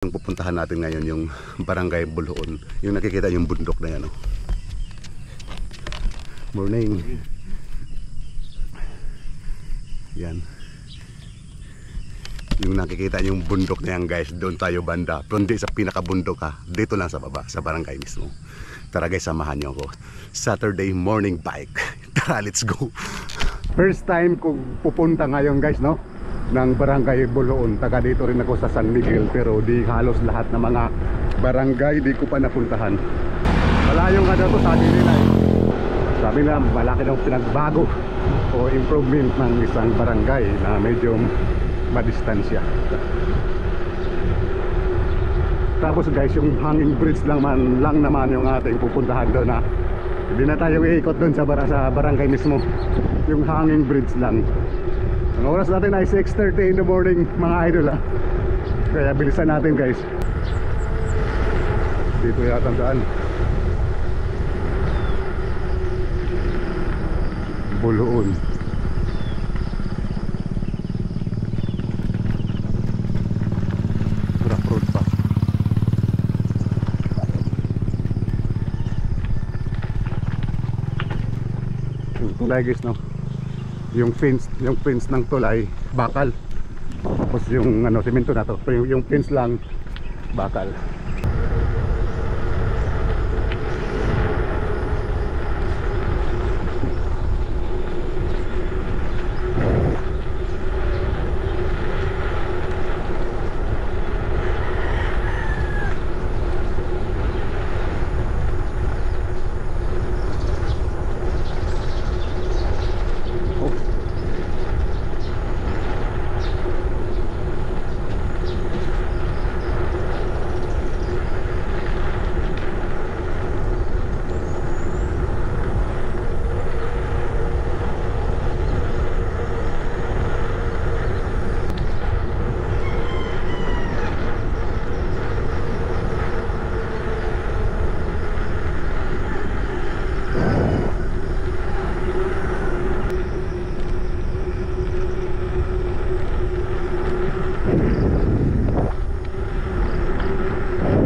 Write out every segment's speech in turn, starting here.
Ang pupuntahan natin ngayon yung Barangay Buluon. Yung nakikita yung bundok na yan. Oh. Morning. Yan. Yung nakikita yung bundok na yan guys, doon tayo banda. Kundi sa pinakabundok ha, dito lang sa baba, sa barangay mismo. Tara guys, samahan nyo ako. Saturday morning bike. Tara, let's go. First time kong pupunta ngayon guys, no? Ng Barangay Buluon. Taga dito rin ako sa San Miguel, pero di halos lahat ng mga barangay di ko pa napuntahan. Malayo nga daw to, sabi nila eh. Sabi nila malaki daw pinagbago o improvement ng isang barangay na medyo madistansya. Tapos guys, yung hanging bridge lang naman yung ating pupuntahan doon na. Hindi na tayo iikot doon sa barangay mismo. Yung hanging bridge lang. Ang oras natin ay 6:30 in the morning mga idol ha. Kaya bilisan natin guys. Dito yata ang daan. Buluon. Rock road pa. Tulay guys, no? Yung fence ng tulay bakal. Tapos yung semento na to, yung fence lang bakal.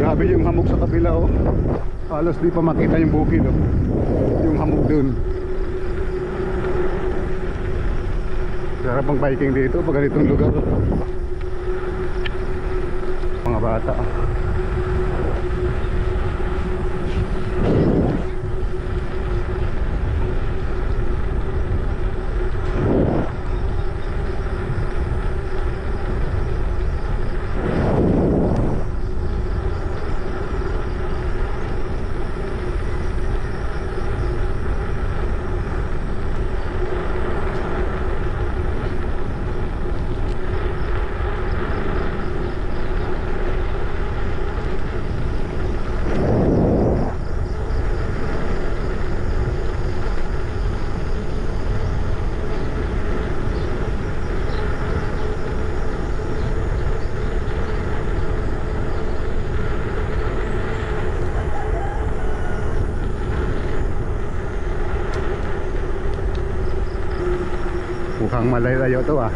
Grabe yung hamog sa kabila oh. Halos di pa makita yung bukid oh. Yung hamog dun. Sarap ang biking dito pag ganitong lugar oh. Mga bata oh. Mukhang malayo to ah.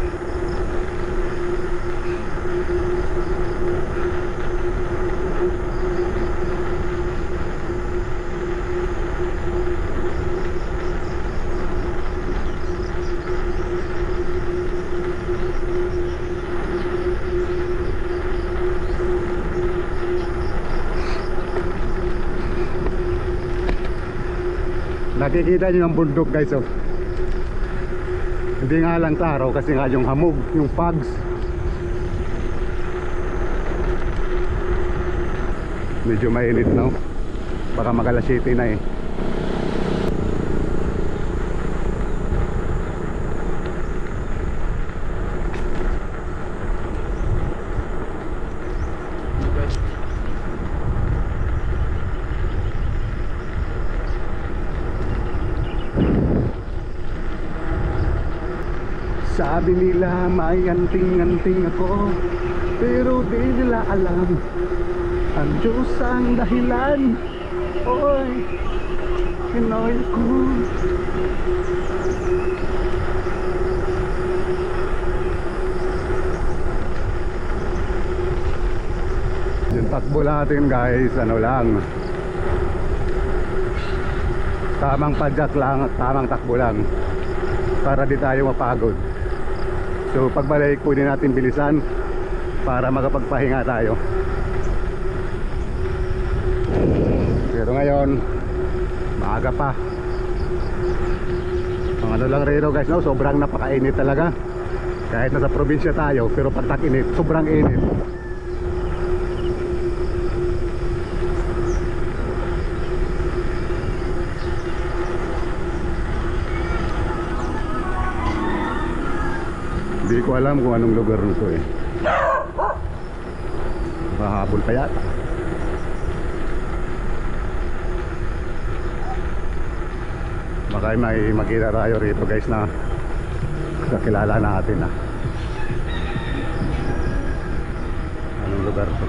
Nakikita niyo ang bundok guys oh. Hindi nga lang sa araw kasi nga yung hamog, yung fogs. Medyo mainit no? Baka mag-alas 7 na eh. Sabi nila may anting-anting ako, pero di nila alam ang Diyos ang dahilan. Oy, Pinoy ko. Yung takbo natin guys, ano lang, tamang padjak lang at tamang takbo lang para di tayo mapagod. So pagbalik pwede natin bilisan para makapagpahinga tayo. Pero ngayon maaga pa. Ang ano lang rito guys, no? Sobrang napakainit talaga. Kahit nasa probinsya tayo, pero pag tag-init, sobrang init. Hindi ko alam kung anong lugar nito eh. Mahabol pa yata. Baka may makita tayo rito guys na kakilala natin na. Anong lugar to?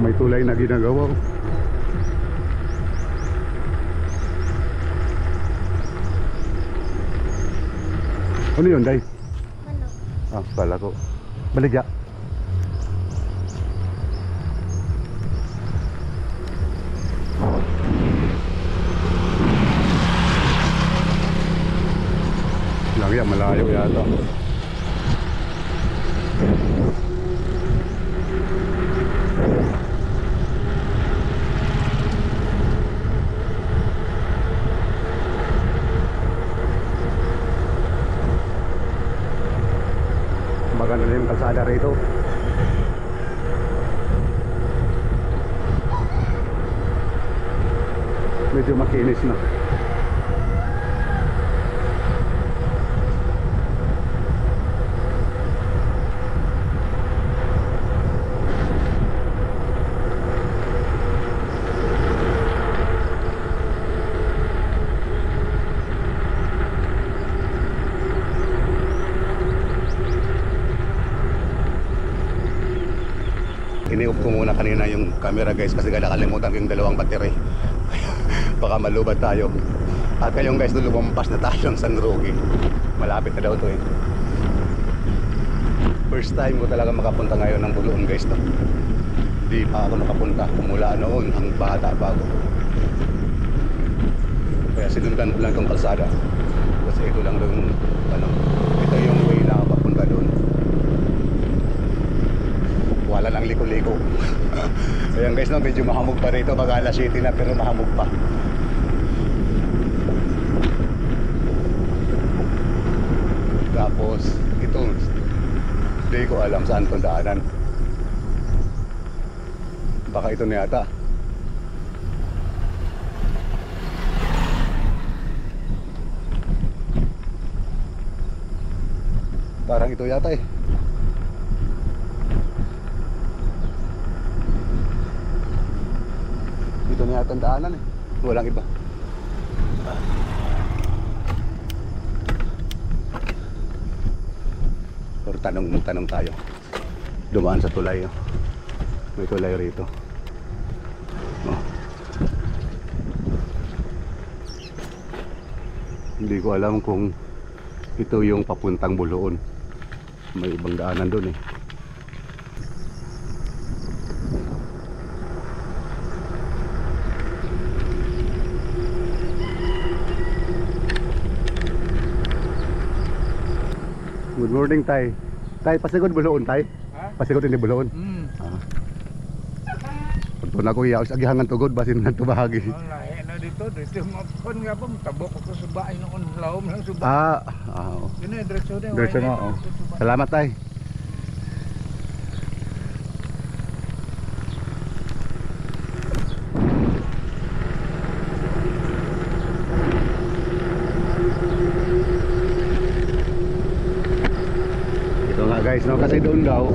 May tulay na ginagawa. Ano yun, Day? Ah, pala ko. Baligya. Lagi malayo yata. Maganda na yung kalsada rito. Medyo makinis na. Ini-off ko muna kanina yung camera guys kasi nakalimutan ko yung dalawang battery. Baka malubad tayo. At ngayon guys, lumampas na tayo ng San Roque. Malapit na daw to eh. First time ko talaga makapunta ngayon ng Buloon guys to. Di pa ako nakapunta mula noon ang bata pa ako. Kaya sinundan ko lang itong kalsada. Kasi ito lang yung ano, ito yung way na papunta doon. Wala lang liko-liko. Ayan guys, no, medyo mahamog pa rito. Baga alas 7 na pero mahamog pa. Tapos ito, hindi ko alam saan itong daanan. Baka ito na yata. Parang ito yata eh. Ito na yata ang daanan eh. Walang iba. Pero tanong tayo. Dumaan sa tulay. Oh. May tulay rito. Oh. Hindi ko alam kung ito yung papuntang Buloon. May ibang daanan doon eh. Good morning, Tay. Tay, pasigod Buloon, Tay? Ha? Pasigod hindi Buloon? Pagtun ako iyaos, agihangan tugod, basin na ito bahagi. Lahi na dito mapon nga po, tabok ako sa bahay noon, laom lang sa bahay. Oo. Yun eh, diretso din. Diretso mo, oh. Salamat, Tay. Guys, no, kasi doon daw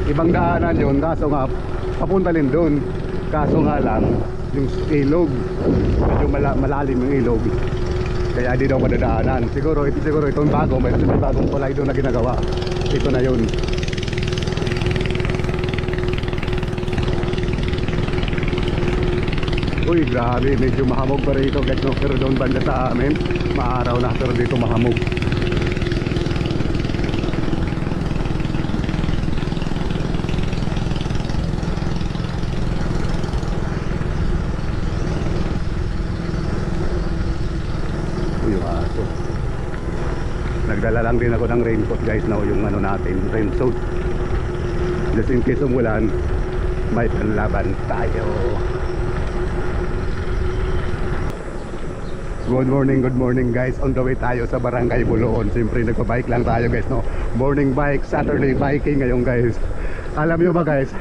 ibang daanan yun, kaso nga papunta din doon, kaso nga lang yung ilog medyo malalim yung ilog, kaya di daw madadaanan. Siguro itong bago, may bagong tulay doon na ginagawa. Ito na yun. Uy, grabe, medyo mahamog pa rito guys, no? Pero doon banda sa amin, maaraw na, pero dito mahamog. Uy, yung aso. Nagdala lang din ako ng raincoat guys, no? Yung ano natin, raincoat. Just in case umulan, may panlaban tayo. Good morning guys. On the way tayo sa Barangay Buloon. Siyempre nagpa-bike lang tayo guys, no? Morning bike, Saturday biking ngayon guys. Alam nyo ba guys,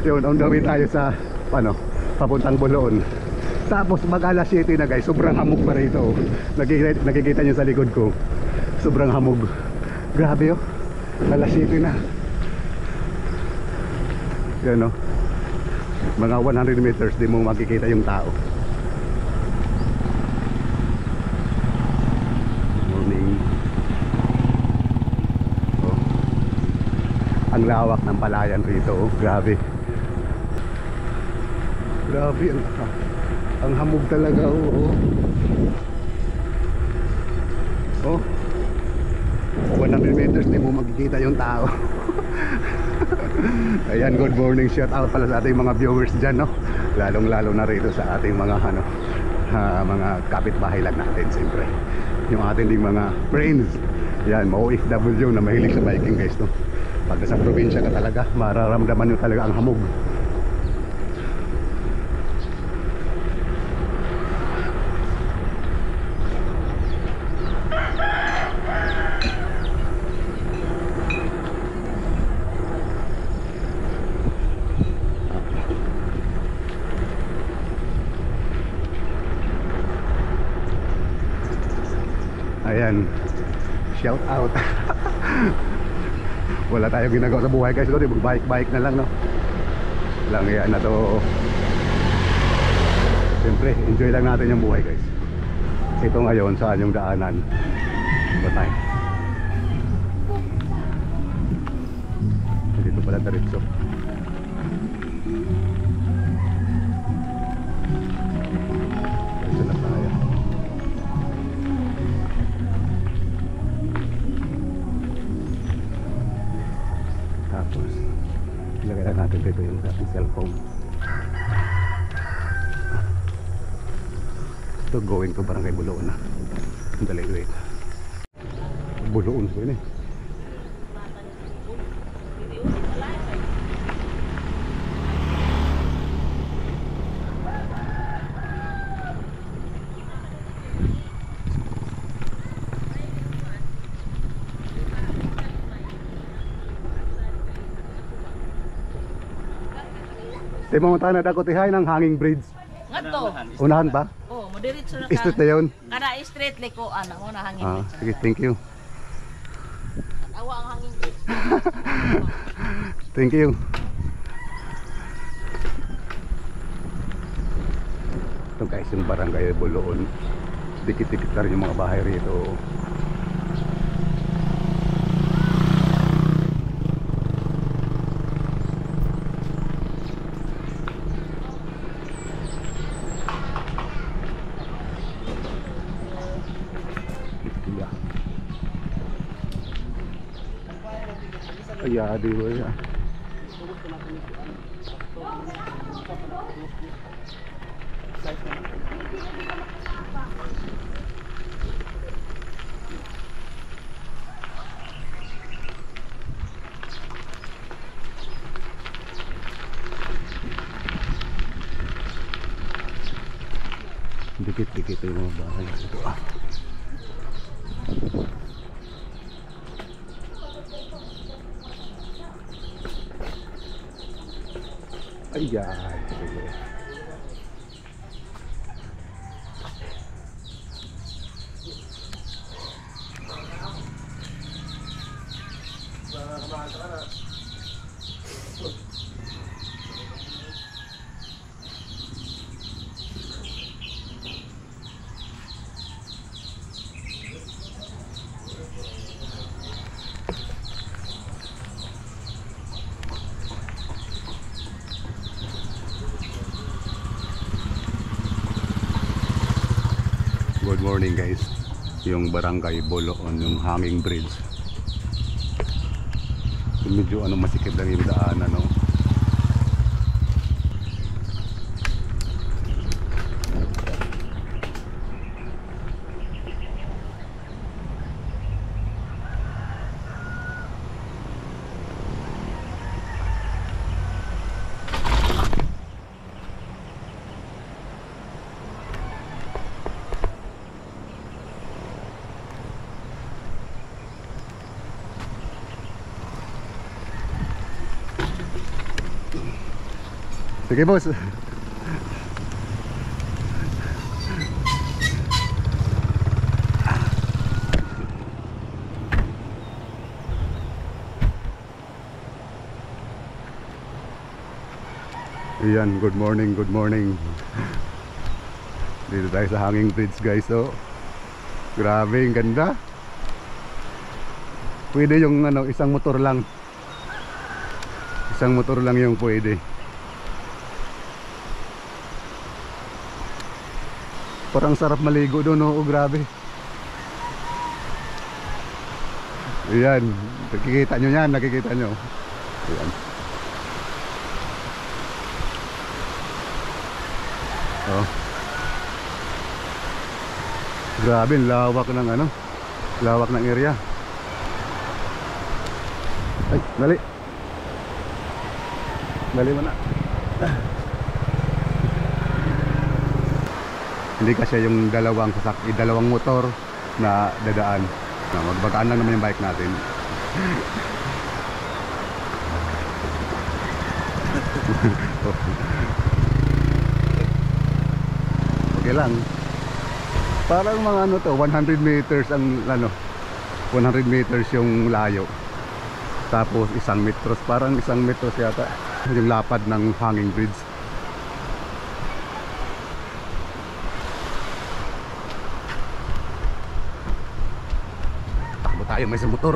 yun, on the way tayo sa, ano, papuntang Buloon. Tapos mag alas 7 na guys, sobrang hamog pa rito. Nakikita nyo sa likod ko, sobrang hamog. Grabe oh, alas 7 na. Yan no, mga 100 meters di mo makikita yung tao. Morning. Oh. Ang lawak ng palayan rito, oh. Grabe. Grabe ang hamog talaga, oh. Oh. 100 meters di mo makikita yung tao. Ayan, good morning, shout out pala sa ating mga viewers dyan, no? Lalong lalo na rito sa ating mga ano, mga kapitbahay lang natin siyempre. Yung ating ding mga friends. Yan, mga OFW na mahilig sa biking guys, no? Pag nasa probinsya ka talaga, mararamdaman nyo talaga ang hamog. Ayan, shout out. Wala tayong ginagawa sa buhay guys, mag-bike na lang, no? Lang yan na to. Siyempre, enjoy lang natin yung buhay guys. Ito ngayon, saan yung daanan? Batay. Dito pala diretso. Diretso na tayo. Tapos ilagay lang natin dito yung ating cellphone. Ito going to Barangay Buloon na. Dali, wait. Buloon ko yun eh. Di mo na dako tihay ng hanging bridge. Ngadto. Unahan ba? Oh, madiretso na ka. Street na yun? Kada street liko ana mo na hangin. Sige, thank you. Awa ang hangin bridge. Thank you. Ito guys, yung Barangay Buloon. Dikit-dikit na rin yung mga bahay rito. Ayadi ko yan. Dikit-dikit yung mga bahay dito. Ayan. Good morning guys. Yung barangay Boloon, yung hanging bridge. Medyo masikip lang yung daan ano. Sige boss. Ayan, good morning, good morning. Dito tayo sa hanging bridge guys. Oh, grabe, ang ganda. Pwede yung isang motor lang. Isang motor lang yung pwede. Parang sarap maligo doon, oh, grabe. Ayan, nakikita nyo yan, nakikita nyo. Ayan. Oh. Grabe, lawak ng lawak ng area. Ay, dali. Dali mo na. Hindi kasi yung dalawang motor na dadaan. Magbagaan lang naman yung bike natin. Okay lang. Parang mga 100 meters ang 100 meters yung layo. Tapos 1 metros, parang 1 metros yata yung lapad ng hanging bridge. Tayo may sa motor.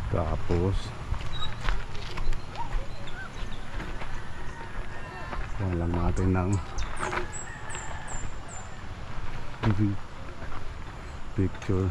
Tapos lang natin ng picture.